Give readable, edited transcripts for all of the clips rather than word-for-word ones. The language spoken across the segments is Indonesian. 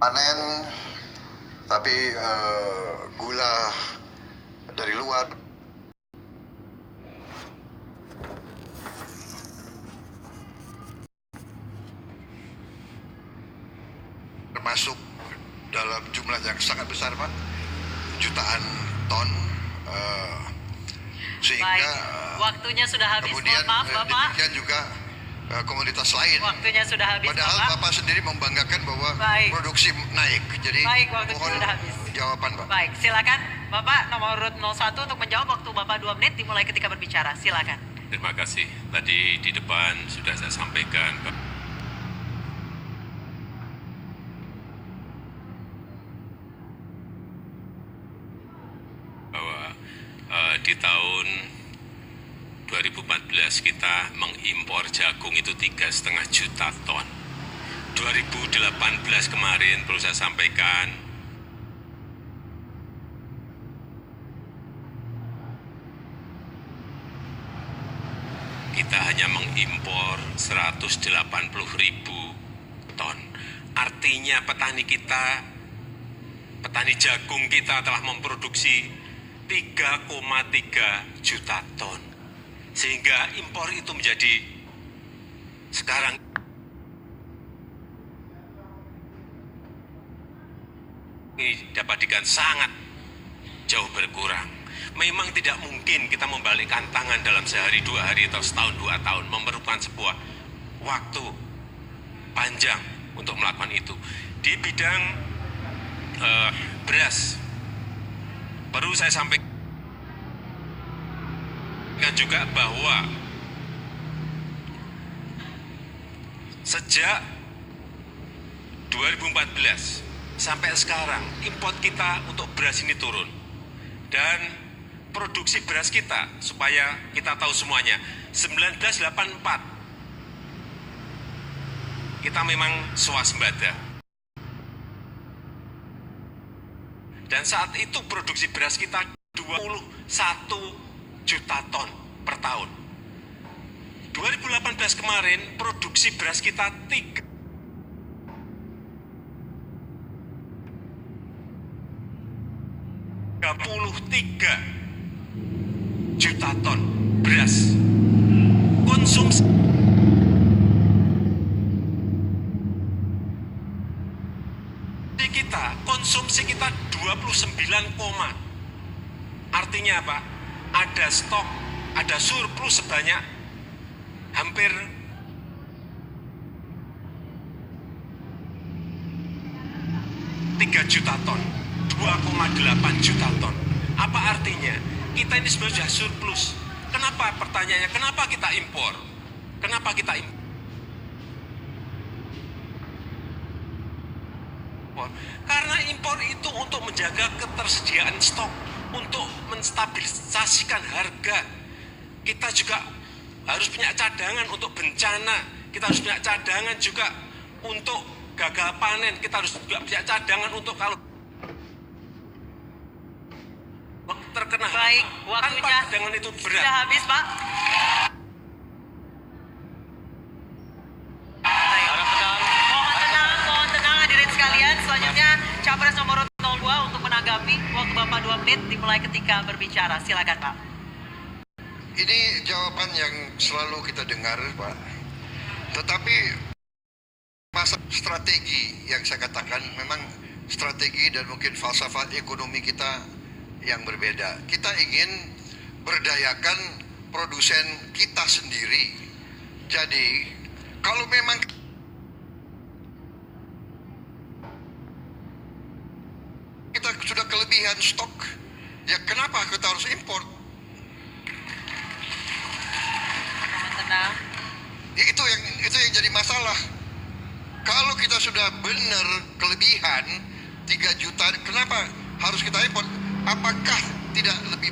panen, tapi gula dari luar termasuk dalam jumlah yang sangat besar, Pak, jutaan ton, sehingga Baik, waktunya sudah habis. kemudian Maaf Bapak, demikian juga komoditas lain. waktunya sudah habis. Padahal Bapak sendiri membanggakan bahwa Baik. produksi naik. Jadi Baik, waktunya mohon sudah habis. jawaban, Pak. Baik, silakan Bapak nomor urut 01 untuk menjawab. Waktu Bapak 2 menit dimulai ketika berbicara. Silakan. Terima kasih. Tadi di depan sudah saya sampaikan bahwa di tahun 2014 kita mengimpor jagung itu 3,5 juta ton. 2018 kemarin perlu saya sampaikan kita hanya mengimpor 180.000 ton. Artinya petani kita, petani jagung kita telah memproduksi 3,3 juta ton. Sehingga impor itu menjadi sekarang ini dapat dikatakan sangat jauh berkurang. Memang tidak mungkin kita membalikkan tangan dalam sehari, 2 hari, atau setahun, 2 tahun. Memerlukan sebuah waktu panjang untuk melakukan itu. Di bidang beras, perlu saya sampaikan juga bahwa sejak 2014 sampai sekarang import kita untuk beras ini turun. Dan produksi beras kita, supaya kita tahu semuanya, 1984 kita memang swasembada. Dan saat itu produksi beras kita 21 juta ton per tahun. 2018 kemarin produksi beras kita 33 juta ton beras. Konsumsi kita 29, artinya apa? Ada stok, ada surplus sebanyak hampir 3 juta ton, 2,8 juta ton. Apa artinya? Kita ini sebenarnya sudah surplus. Kenapa pertanyaannya? Kenapa kita impor? Kenapa kita impor? Karena impor itu untuk menjaga ketersediaan stok, untuk menstabilisasikan harga. Kita juga harus punya cadangan untuk bencana. Kita harus punya cadangan juga untuk gagal panen. Kita harus juga punya cadangan untuk kalau terkena. Baik, waktunya cadangan itu berat. sudah habis, Pak. Mohon tenang hadirin sekalian. Selanjutnya Capres nomor 02 untuk menanggapi. Waktu Bapak 2 menit dimulai ketika berbicara. Silakan, Pak. Ini jawaban yang selalu kita dengar, Pak. Tetapi masa strategi yang saya katakan memang strategi dan mungkin falsafah ekonomi kita yang berbeda. Kita ingin berdayakan produsen kita sendiri. Jadi kalau memang kita sudah kelebihan stok, ya kenapa kita harus import? Tenang. Itu yang jadi masalah. Kalau kita sudah benar kelebihan 3 juta, kenapa harus kita import? Apakah tidak lebih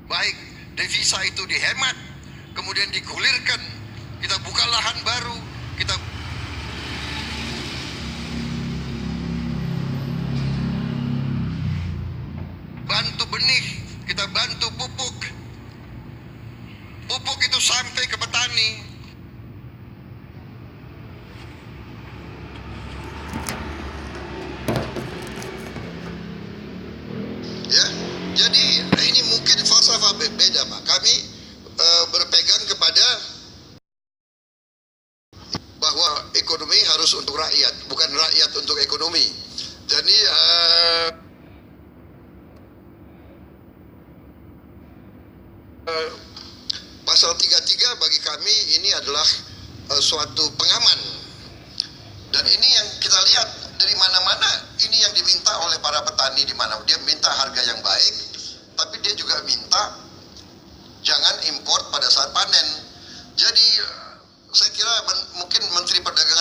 baik devisa itu dihemat, kemudian digulirkan, kita buka lahan baru, kita bantu benih, kita bantu pupuk. Pupuk itu sampai ke petani. Ya, jadi ini mungkin falsafah beda, Pak. Kami berpegang kepada bahwa ekonomi harus untuk rakyat, bukan rakyat untuk ekonomi. Jadi pasal 33 bagi kami ini adalah suatu pengaman. Dan ini yang kita lihat dari mana-mana, ini yang diminta oleh para petani di mana dia minta harga yang baik, tapi dia juga minta jangan import pada saat panen. Jadi saya kira mungkin Menteri Perdagangan